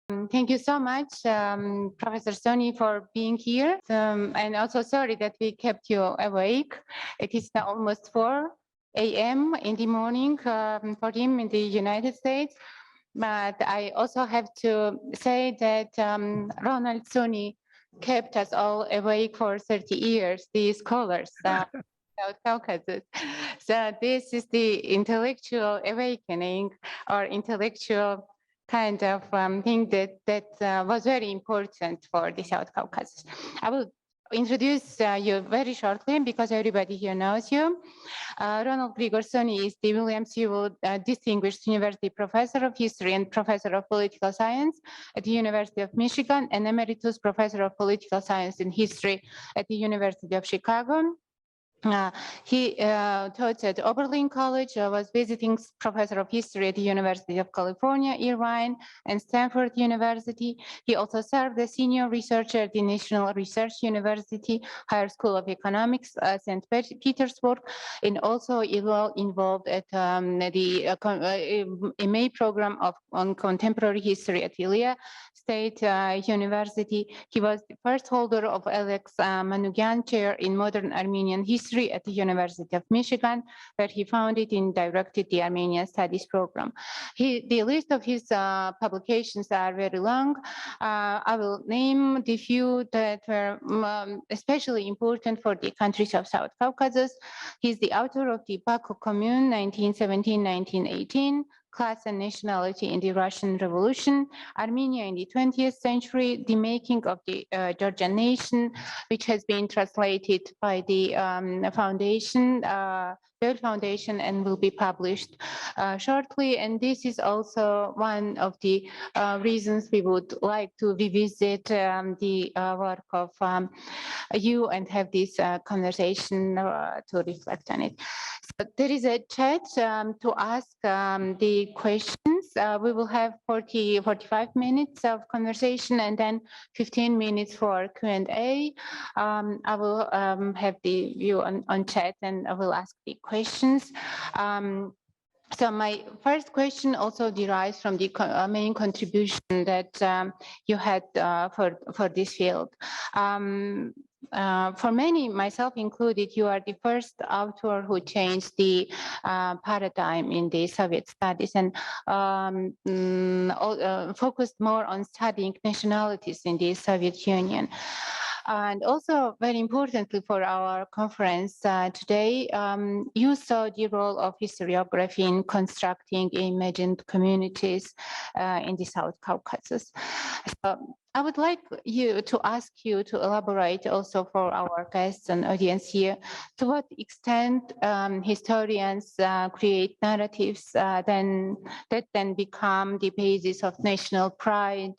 Thank you so much, Professor Suny, for being here. And also sorry that we kept you awake. It is now almost 4 a.m. in the morning for him in the United States. But I also have to say that Ronald Suny kept us all awake for 30 years, the scholars. South Caucasus. So this is the intellectual awakening or intellectual kind of thing that was very important for the South Caucasus. I will introduce you very shortly because everybody here knows you. Ronald Grigor Suny is the William Sewell Distinguished University Professor of History and Professor of Political Science at the University of Michigan and Emeritus Professor of Political Science and History at the University of Chicago. He taught at Oberlin College, was visiting professor of history at the University of California, Irvine, and Stanford University. He also served as senior researcher at the National Research University, Higher School of Economics, St. Petersburg, and also involved at the MA program on contemporary history at Ilia State University. He was the first holder of Alex Manukyan Chair in Modern Armenian History at the University of Michigan, where he founded and directed the Armenian Studies program. The list of his publications are very long. I will name the few that were especially important for the countries of South Caucasus. He's the author of the Baku Commune, 1917-1918, Class and Nationality in the Russian Revolution, Armenia in the 20th Century, The Making of the Georgian Nation, which has been translated by the foundation, Boell Foundation, and will be published shortly. And this is also one of the reasons we would like to revisit the work of you and have this conversation to reflect on it. So there is a chat to ask the questions. We will have 45 minutes of conversation and then 15 minutes for Q&A. I will have the view on chat and I will ask the questions. So my first question also derives from the main contribution that you had for this field. For many, myself included, you are the first author who changed the paradigm in the Soviet studies and focused more on studying nationalities in the Soviet Union. And also, very importantly for our conference today, you saw the role of historiography in constructing imagined communities in the South Caucasus. So I would like to ask you to elaborate also for our guests and audience here, to what extent historians create narratives that then become the basis of national pride,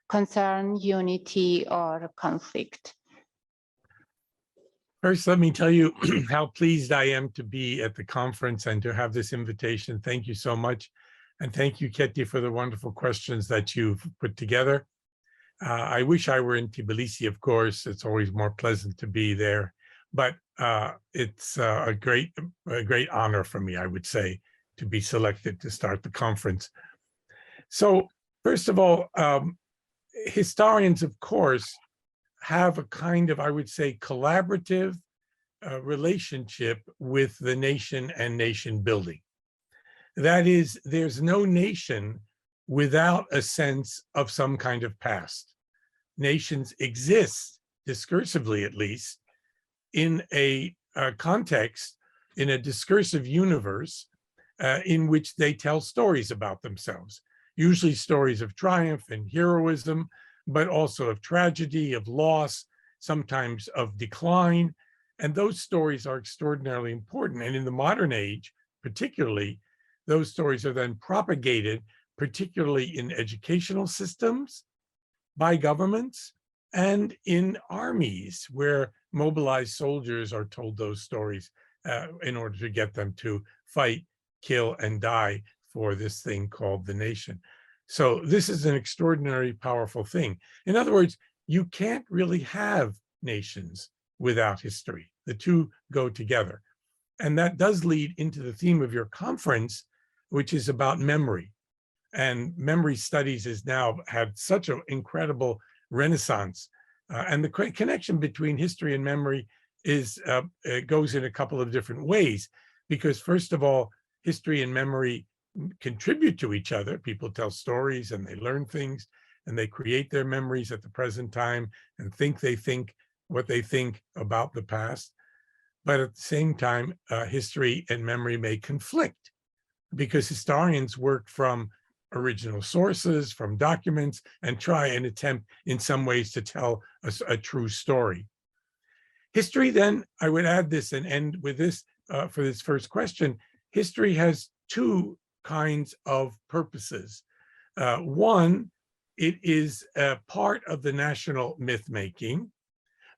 concern, unity, or conflict. First, let me tell you how pleased I am to be at the conference and to have this invitation. Thank you so much. And thank you, Keti, for the wonderful questions that you've put together. I wish I were in Tbilisi, of course. It's always more pleasant to be there. But it's a great honor for me, I would say, to be selected to start the conference. So first of all, historians, of course, have a kind of, I would say, collaborative relationship with the nation and nation building. That is, there's no nation without a sense of some kind of past. Nations exist, discursively at least, in a context, in a discursive universe in which they tell stories about themselves, usually stories of triumph and heroism, but also of tragedy, of loss, sometimes of decline. And those stories are extraordinarily important. And in the modern age, particularly, those stories are then propagated, particularly in educational systems, by governments, and in armies, where mobilized soldiers are told those stories in order to get them to fight, kill, and die for this thing called the nation. So this is an extraordinarily powerful thing. In other words, you can't really have nations without history. The two go together. And that does lead into the theme of your conference, which is about memory. And memory studies has now had such an incredible renaissance. And the connection between history and memory is it goes in a couple of different ways, because first of all, history and memory contribute to each other. People tell stories and they learn things and they create their memories at the present time and think what they think about the past. But at the same time, history and memory may conflict, because historians work from original sources, from documents, and try and attempt in some ways to tell a true story. History, then, I would add this and end with this for this first question. History has two kinds of purposes. One, it is a part of the national myth-making,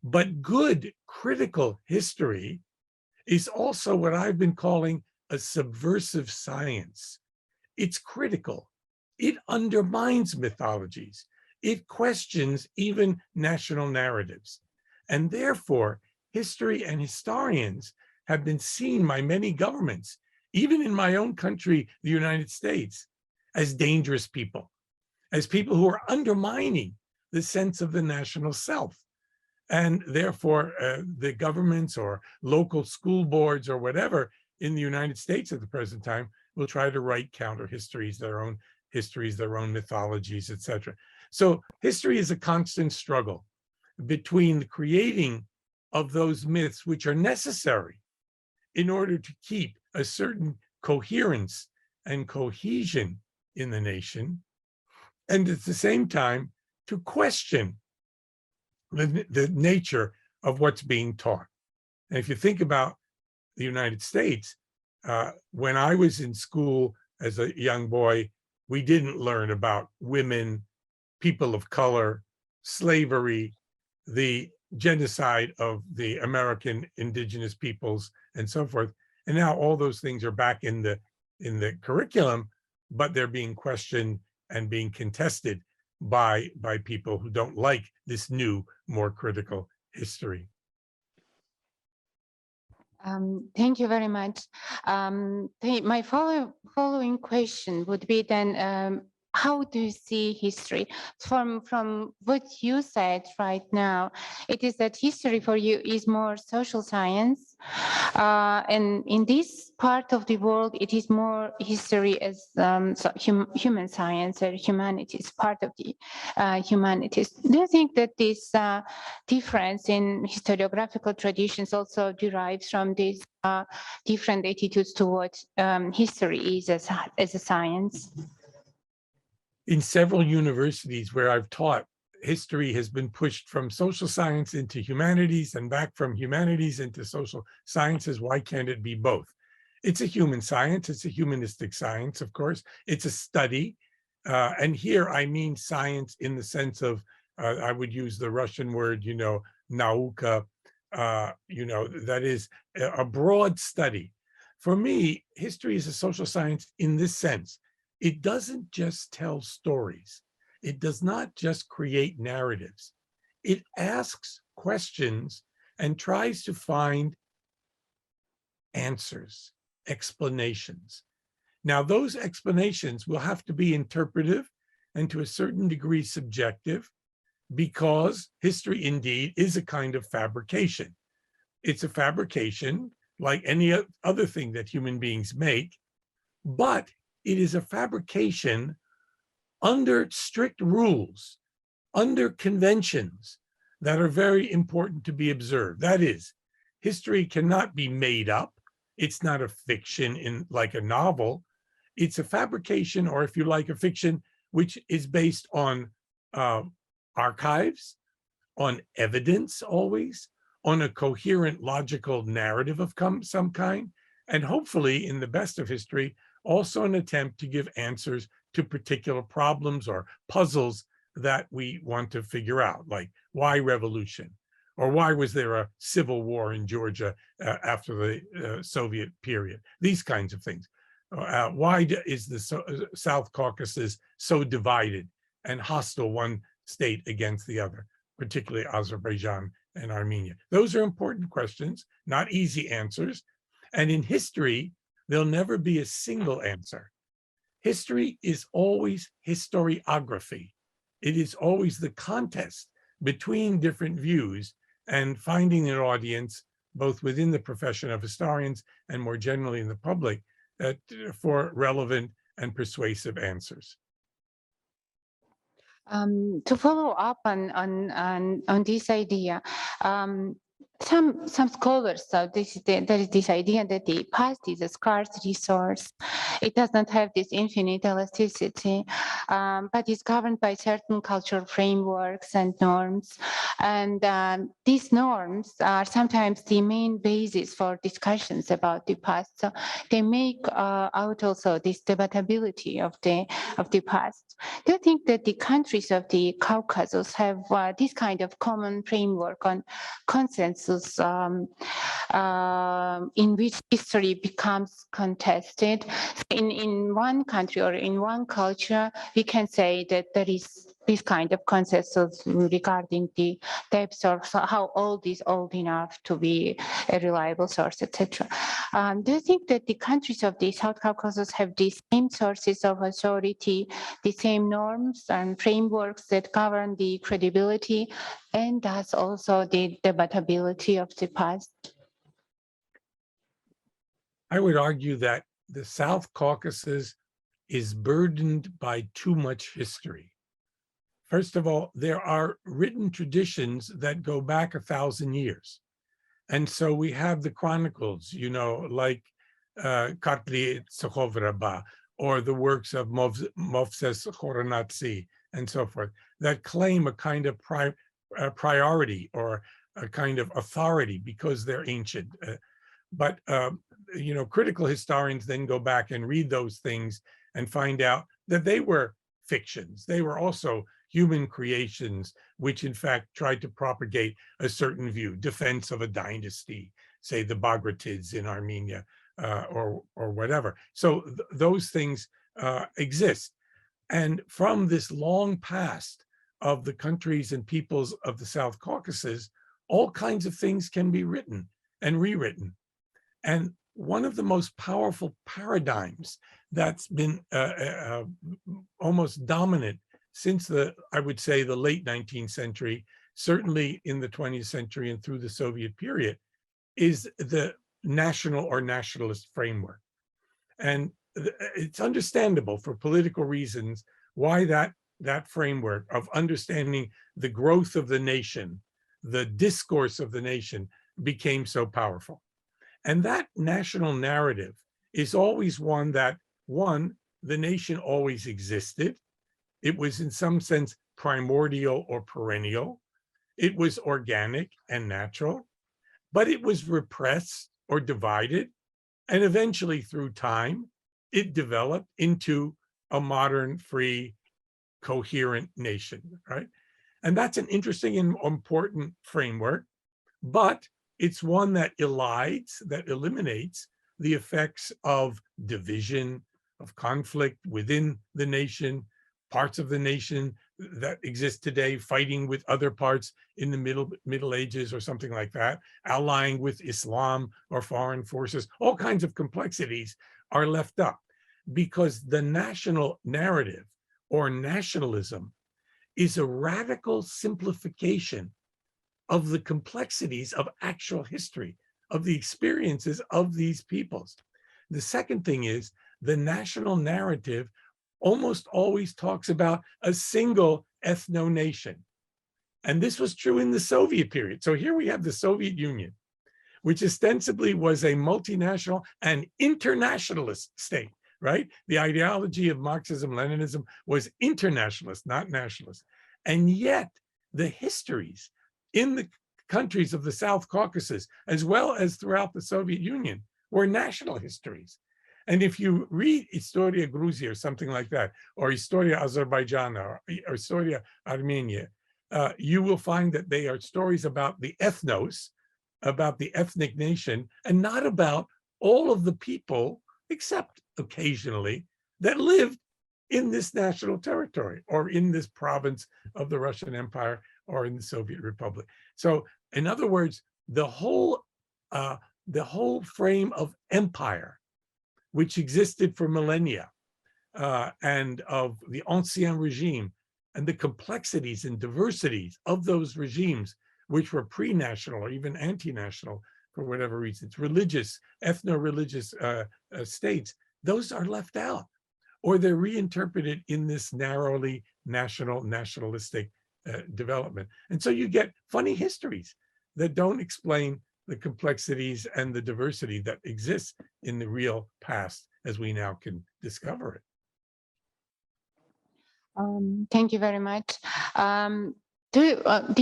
but good critical history is also what I've been calling a subversive science. It's critical. It undermines mythologies. It questions even national narratives. And therefore, history and historians have been seen by many governments, even in my own country, the United States, as dangerous people, as people who are undermining the sense of the national self. And therefore, the governments or local school boards or whatever in the United States at the present time will try to write counter histories, their own histories, their own mythologies, etc. So history is a constant struggle between the creating of those myths which are necessary in order to keep a certain coherence and cohesion in the nation, and at the same time to question the nature of what's being taught. And if you think about the United States, when I was in school as a young boy, we didn't learn about women, people of color, slavery, the genocide of the American indigenous peoples, and so forth. And now all those things are back in the curriculum, but they're being questioned and being contested by people who don't like this new, more critical history. Thank you very much. My following question would be then, how do you see history? From what you said right now, it is that history for you is more social science. And in this part of the world, it is more history as human science or humanities, part of the humanities. Do you think that this difference in historiographical traditions also derives from these different attitudes towards history is as a science? In several universities where I've taught, history has been pushed from social science into humanities and back from humanities into social sciences. Why can't it be both? It's a human science. It's a humanistic science, of course. It's a study. And here I mean science in the sense of, I would use the Russian word, nauka, that is a broad study. For me, history is a social science in this sense. It doesn't just tell stories. It does not just create narratives. It asks questions and tries to find answers, explanations. Now, those explanations will have to be interpretive and to a certain degree subjective, because history indeed is a kind of fabrication. It's a fabrication like any other thing that human beings make, but it is a fabrication under strict rules, under conventions that are very important to be observed. That is, history cannot be made up. It's not a fiction like a novel. It's a fabrication, or if you like, a fiction, which is based on archives, on evidence always, on a coherent, logical narrative of some kind, and hopefully, in the best of history, also an attempt to give answers to particular problems or puzzles that we want to figure out, like why revolution? Or why was there a civil war in Georgia after the Soviet period? These kinds of things. Why is the South Caucasus so divided and hostile, one state against the other, particularly Azerbaijan and Armenia? Those are important questions, not easy answers. And in history, there'll never be a single answer. history is always historiography. It is always the contest between different views and finding an audience, both within the profession of historians and more generally in the public, for relevant and persuasive answers. To follow up on this idea, some scholars, there is this idea that the past is a scarce resource. It does not have this infinite elasticity, but is governed by certain cultural frameworks and norms. And these norms are sometimes the main basis for discussions about the past. So they make out also this debatability of the past. Do you think that the countries of the Caucasus have this kind of common framework on consensus in which history becomes contested? In one country or in one culture, we can say that there is this kind of consensus regarding the depth or how old is old enough to be a reliable source, etc. Do you think that the countries of the South Caucasus have the same sources of authority, the same norms and frameworks that govern the credibility and thus also the debatability of the past? I would argue that the South Caucasus is burdened by too much history. First of all, there are written traditions that go back 1,000 years. And so we have the chronicles, like Katli SOVLAB, or the works of Movses Khoronatsi, and so forth, that claim a kind of priority or a kind of authority because they're ancient. But critical historians then go back and read those things and find out that they were fictions. They were also human creations, which in fact tried to propagate a certain view, defense of a dynasty, say the Bagratids in Armenia, or whatever. So those things exist. And from this long past of the countries and peoples of the South Caucasus, all kinds of things can be written and rewritten. And one of the most powerful paradigms that's been almost dominant since I would say, the late 19th century, certainly in the 20th century and through the Soviet period, is the national or nationalist framework. And it's understandable for political reasons why that framework of understanding the growth of the nation, the discourse of the nation, became so powerful. And that national narrative is always one that, the nation always existed. It was in some sense primordial or perennial. It was organic and natural, but it was repressed or divided. And eventually through time, it developed into a modern, free, coherent nation, right? And that's an interesting and important framework, but it's one that eliminates the effects of division, of conflict within the nation, parts of the nation that exist today fighting with other parts in the Middle Ages or something like that, allying with Islam or foreign forces. All kinds of complexities are left up because the national narrative or nationalism is a radical simplification of the complexities of actual history, of the experiences of these peoples. The second thing is the national narrative almost always talks about a single ethno-nation. And this was true in the Soviet period. So here we have the Soviet Union, which ostensibly was a multinational and internationalist state, right? The ideology of Marxism-Leninism was internationalist, not nationalist. And yet the histories in the countries of the South Caucasus, as well as throughout the Soviet Union, were national histories. And if you read Historia Gruzia or something like that, or Historia Azerbaijan or Historia Armenia, you will find that they are stories about the ethnos, about the ethnic nation, and not about all of the people, except occasionally, that lived in this national territory or in this province of the Russian Empire or in the Soviet Republic. So in other words, the whole frame of empire, which existed for millennia, and of the Ancien regime, and the complexities and diversities of those regimes, which were pre-national or even anti-national for whatever reasons, religious, ethno-religious states, those are left out, or they're reinterpreted in this narrowly nationalistic development. And so you get funny histories that don't explain the complexities and the diversity that exists in the real past as we now can discover it. Thank you very much. What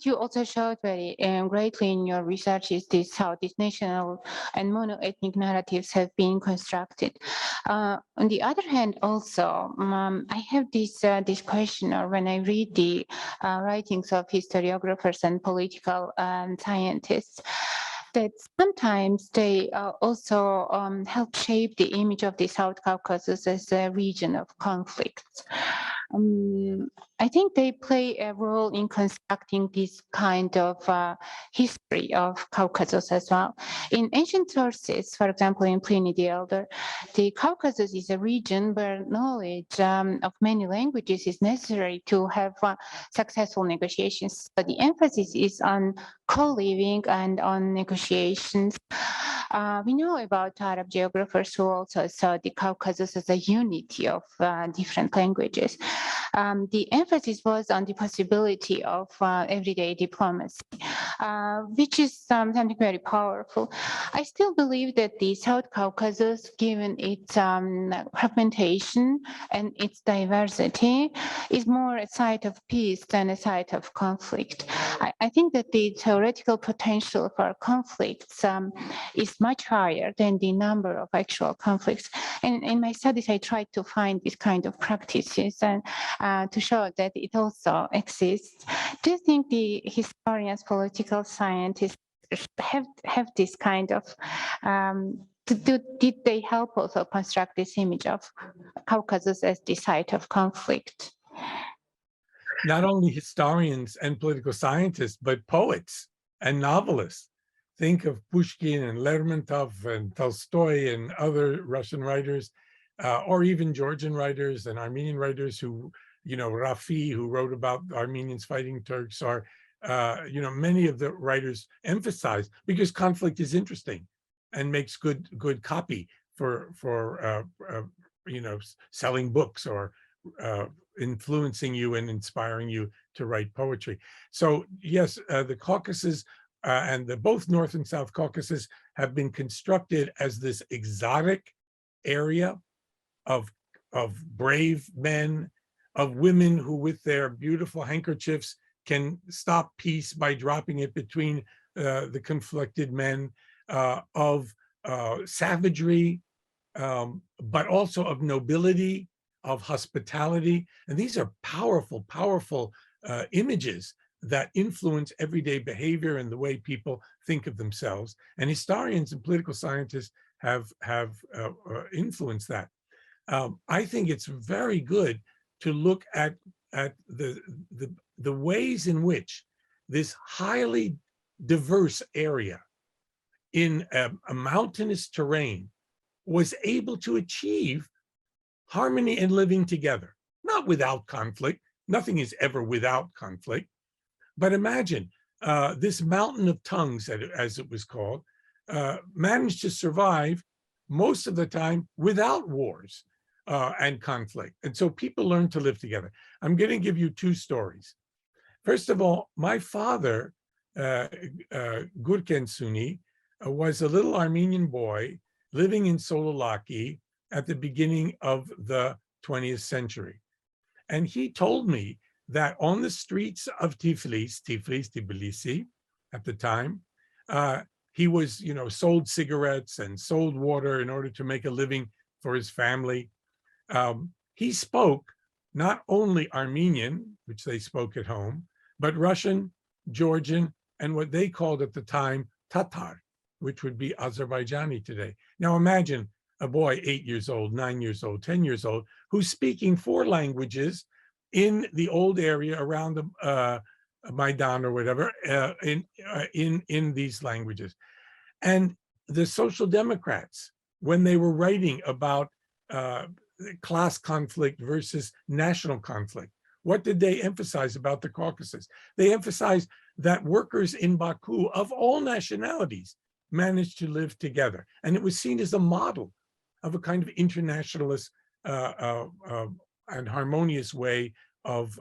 you also showed very greatly in your research is this how these national and mono-ethnic narratives have been constructed. On the other hand, also, I have this question, or when I read the writings of historiographers and political scientists, that sometimes they also help shape the image of the South Caucasus as a region of conflicts. I think they play a role in constructing this kind of history of Caucasus as well. In ancient sources, for example, in Pliny the Elder, the Caucasus is a region where knowledge of many languages is necessary to have successful negotiations. So the emphasis is on co-living and on negotiations. We know about Arab geographers who also saw the Caucasus as a unity of different languages. The emphasis was on the possibility of everyday diplomacy, which is something very powerful. I still believe that the South Caucasus, given its fragmentation and its diversity, is more a site of peace than a site of conflict. I think that the theoretical potential for conflicts is much higher than the number of actual conflicts. And in my studies, I tried to find this kind of practices and to show that it also exists. Do you think the historians, political scientists have this kind of, did they help also construct this image of Caucasus as the site of conflict? Not only historians and political scientists, but poets and novelists. Think of Pushkin and Lermontov and Tolstoy and other Russian writers, or even Georgian writers and Armenian writers who, Rafi, who wrote about Armenians fighting Turks, or, many of the writers emphasize, because conflict is interesting and makes good copy for selling books or influencing you and inspiring you to write poetry. So yes, the Caucasus and both North and South Caucasus have been constructed as this exotic area of brave men, of women who with their beautiful handkerchiefs can stop peace by dropping it between the conflicted men, of savagery, but also of nobility, of hospitality. And these are powerful, powerful images that influence everyday behavior and the way people think of themselves. And historians and political scientists have influenced that. I think it's very good to look at the ways in which this highly diverse area in a mountainous terrain was able to achieve harmony and living together, not without conflict. Nothing is ever without conflict. But imagine this mountain of tongues, as it was called, managed to survive most of the time without wars and conflict. And so people learned to live together. I'm going to give you two stories. First of all, my father, Gurchiani Suny, was a little Armenian boy living in Solalaki at the beginning of the 20th century. And he told me that on the streets of Tbilisi at the time, he was, sold cigarettes and sold water in order to make a living for his family. He spoke not only Armenian, which they spoke at home, but Russian, Georgian, and what they called at the time Tatar, which would be Azerbaijani today. Now imagine a boy 8 years old, 9 years old, 10 years old, who's speaking 4 languages in the old area around the Maidan or whatever, in these languages. And the Social Democrats when they were writing about class conflict versus national conflict, what did they emphasize about the Caucasus? They emphasized that workers in Baku of all nationalities managed to live together. And it was seen as a model of a kind of internationalist and harmonious way of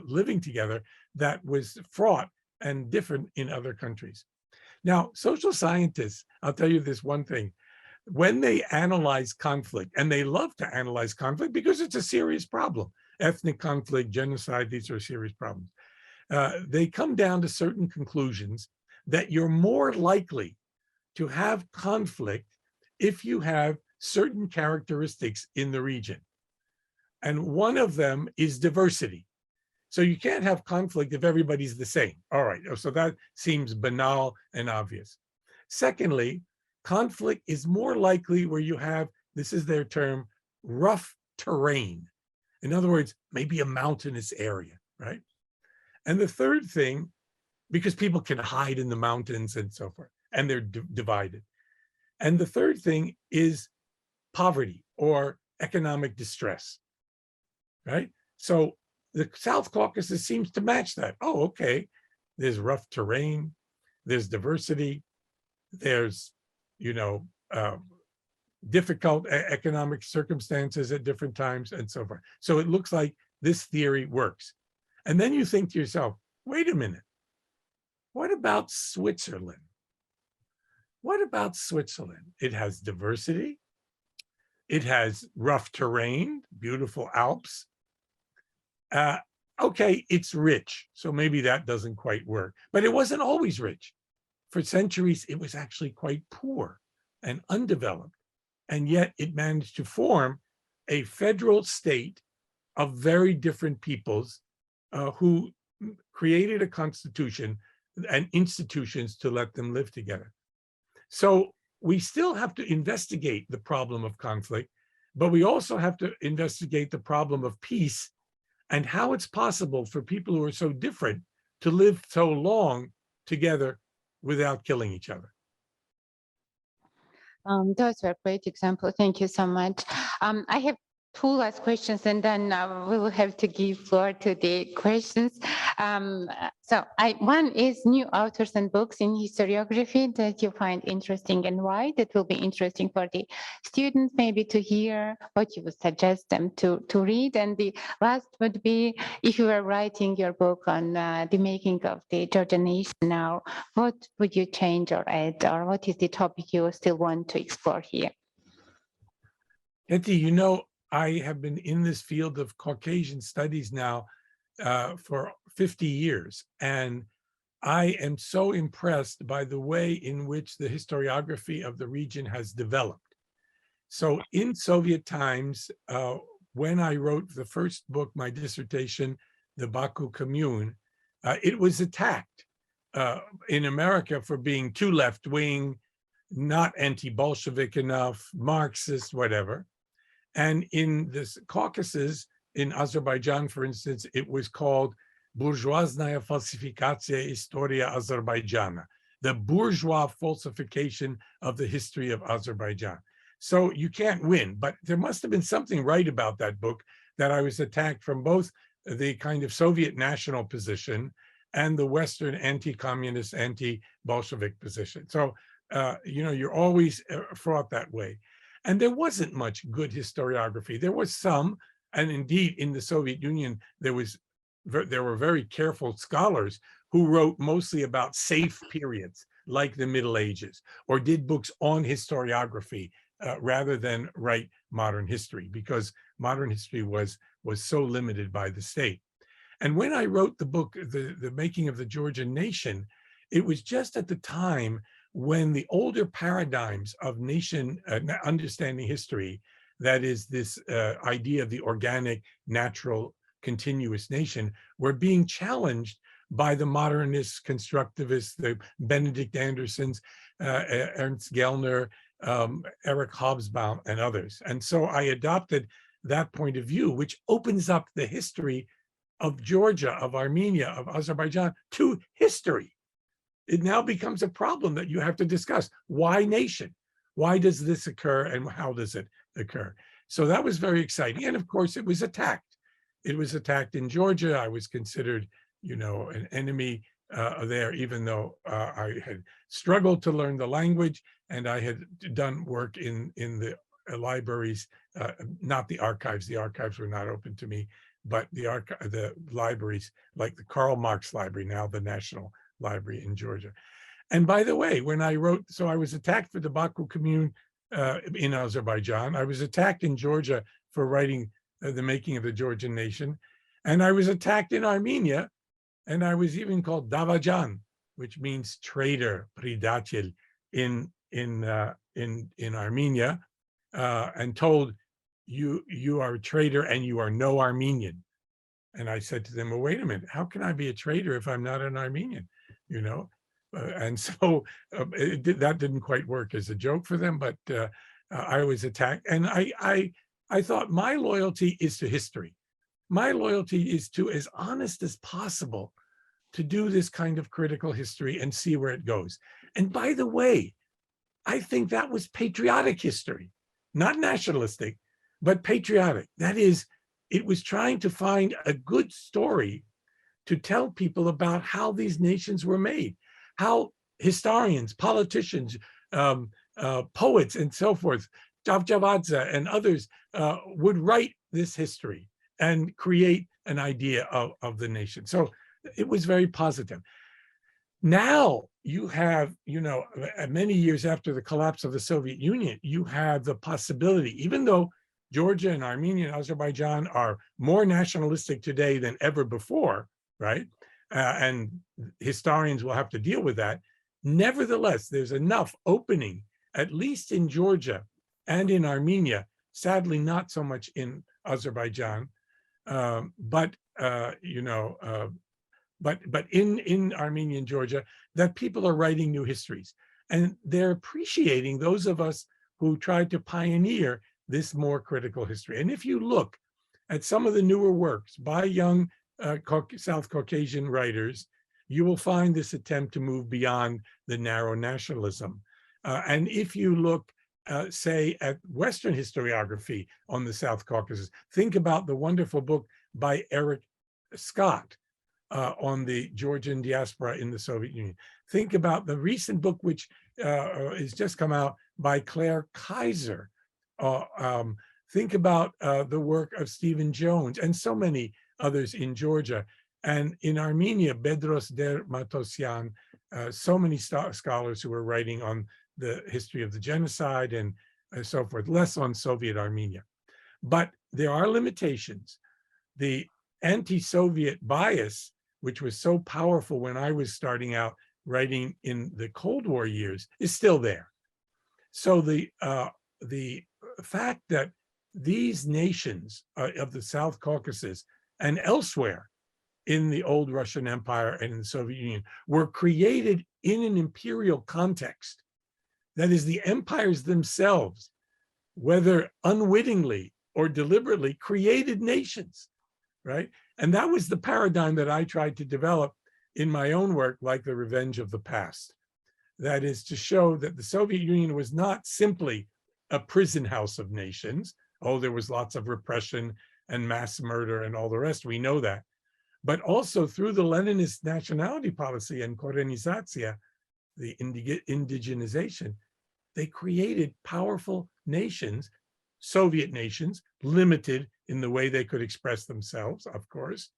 living together that was fraught and different in other countries. Now, social scientists, I'll tell you this one thing, when they analyze conflict, and they love to analyze conflict because it's a serious problem, ethnic conflict, genocide, these are serious problems. They come down to certain conclusions that you're more likely to have conflict if you have certain characteristics in the region. And one of them is diversity. So you can't have conflict if everybody's the same. All right, so that seems banal and obvious. Secondly, conflict is more likely where you have, this is their term, rough terrain. In other words, maybe a mountainous area, right? And the third thing, because people can hide in the mountains and so forth, and they're divided. And the third thing is poverty or economic distress, right? So the South Caucasus seems to match that. Oh, okay, there's rough terrain, there's diversity, there's, difficult economic circumstances at different times and so forth. So it looks like this theory works. And then you think to yourself, wait a minute, what about Switzerland? What about Switzerland? It has diversity. It has rough terrain, beautiful Alps. Okay, it's rich, so maybe that doesn't quite work. But it wasn't always rich. For centuries, it was actually quite poor and undeveloped. And yet it managed to form a federal state of very different peoples who created a constitution and institutions to let them live together. So we still have to investigate the problem of conflict, but we also have to investigate the problem of peace and how it's possible for people who are so different to live so long together without killing each other. Those were great examples. Thank you so much. I have two last questions, and then we will have to give floor to the questions. One is new authors and books in historiography that you find interesting and why. That will be interesting for the students maybe to hear what you would suggest them to read. And the last would be, if you were writing your book on the making of the Georgian nation now, what would you change or add, or what is the topic you still want to explore here? Keti, I have been in this field of Caucasian studies now for 50 years, and I am so impressed by the way in which the historiography of the region has developed. So in Soviet times, when I wrote the first book, my dissertation, The Baku Commune, it was attacked in America for being too left-wing, not anti-Bolshevik enough, Marxist, whatever. And in this Caucasus, in Azerbaijan, for instance, it was called Bourgeoisная falsifikация Istoria Azerbaijana, the bourgeois falsification of the history of Azerbaijan. So you can't win, but there must have been something right about that book, that I was attacked from both the kind of Soviet national position and the Western anti-communist, anti-Bolshevik position. So, you're always fraught that way. And there wasn't much good historiography. There was some, and indeed in the Soviet Union, there were very careful scholars who wrote mostly about safe periods, like the Middle Ages, or did books on historiography rather than write modern history, because modern history was so limited by the state. And when I wrote the book, The Making of the Georgian Nation, it was just at the time when the older paradigms of nation understanding history, that is this idea of the organic, natural, continuous nation, were being challenged by the modernists, constructivists, the Benedict Andersons, Ernst Gellner, Eric Hobsbawm, and others. And so I adopted that point of view, which opens up the history of Georgia, of Armenia, of Azerbaijan to history. It now becomes a problem that you have to discuss. Why nation? Why does this occur and how does it occur? So that was very exciting. And of course, it was attacked. It was attacked in Georgia. I was considered, an enemy there, even though I had struggled to learn the language and I had done work in the libraries, not the archives. The archives were not open to me, but the libraries, like the Karl Marx Library, now the National Library in Georgia. And by the way, when I wrote, so I was attacked for the Baku Commune in Azerbaijan. I was attacked in Georgia for writing The Making of the Georgian Nation. And I was attacked in Armenia. And I was even called Davajan, which means traitor, pridatel, in Armenia, and told, you are a traitor and you are no Armenian. And I said to them, well, wait a minute, how can I be a traitor if I'm not an Armenian? And so that didn't quite work as a joke for them, but I was attacked. And I thought my loyalty is to history. My loyalty is to, as honest as possible, to do this kind of critical history and see where it goes. And by the way, I think that was patriotic history, not nationalistic, but patriotic. That is, it was trying to find a good story to tell people about how these nations were made, how historians, politicians, poets, and so forth, Javadze and others would write this history and create an idea of the nation. So it was very positive. Now you have, many years after the collapse of the Soviet Union, you have the possibility, even though Georgia and Armenia and Azerbaijan are more nationalistic today than ever before, right? And historians will have to deal with that. Nevertheless, there's enough opening, at least in Georgia and in Armenia, sadly not so much in Azerbaijan, but in Armenia and Georgia, that people are writing new histories. And they're appreciating those of us who tried to pioneer this more critical history. And if you look at some of the newer works by young South Caucasian writers, you will find this attempt to move beyond the narrow nationalism. And if you look, say, at Western historiography on the South Caucasus, think about the wonderful book by Eric Scott on the Georgian diaspora in the Soviet Union. Think about the recent book, which has just come out by Claire Kaiser. Think about the work of Stephen Jones and so many others in Georgia. And in Armenia, Bedros Dermatosyan, so many scholars who are writing on the history of the genocide and so forth, less on Soviet Armenia. But there are limitations. The anti-Soviet bias, which was so powerful when I was starting out writing in the Cold War years, is still there. So the fact that these nations of the South Caucasus and elsewhere in the old Russian Empire and in the Soviet Union were created in an imperial context, that is, the empires themselves, whether unwittingly or deliberately, created nations, right? And that was the paradigm that I tried to develop in my own work, like The Revenge of the Past. That is to show that the Soviet Union was not simply a prison house of nations. Oh, there was lots of repression and mass murder and all the rest, we know that. But also through the Leninist nationality policy and korenizatsiya, the indigenization, they created powerful nations, Soviet nations, limited in the way they could express themselves, of course,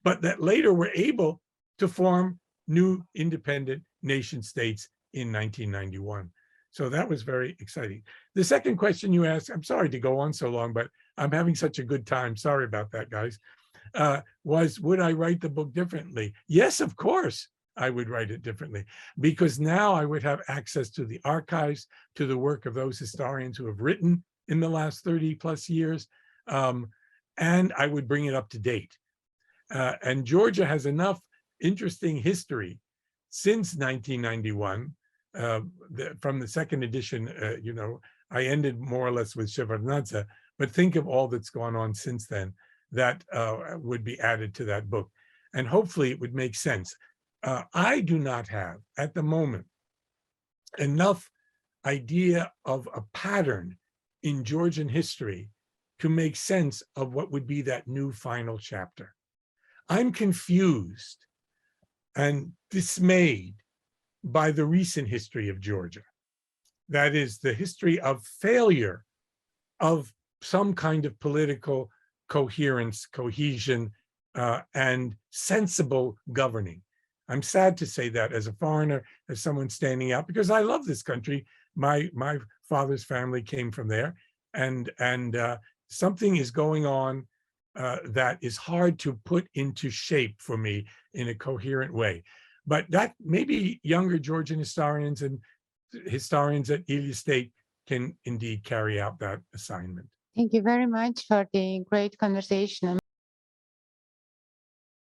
but that later were able to form new independent nation states in 1991. So that was very exciting. The second question you asked, I'm sorry to go on so long, but I'm having such a good time. Sorry about that, guys. Was, would I write the book differently? Yes, of course, I would write it differently, because now I would have access to the archives, to the work of those historians who have written in the last 30 plus years, and I would bring it up to date. And Georgia has enough interesting history since 1991. From the second edition, I ended more or less with Shevardnadze, but think of all that's gone on since then that would be added to that book. And hopefully it would make sense. I do not have, at the moment, enough idea of a pattern in Georgian history to make sense of what would be that new final chapter. I'm confused and dismayed by the recent history of Georgia. That is the history of failure of some kind of political coherence, cohesion, and sensible governing. I'm sad to say that as a foreigner, as someone standing out, because I love this country. My father's family came from there, and something is going on that is hard to put into shape for me in a coherent way. But that maybe younger Georgian historians and historians at Ilia State can indeed carry out that assignment. Thank you very much for the great conversation.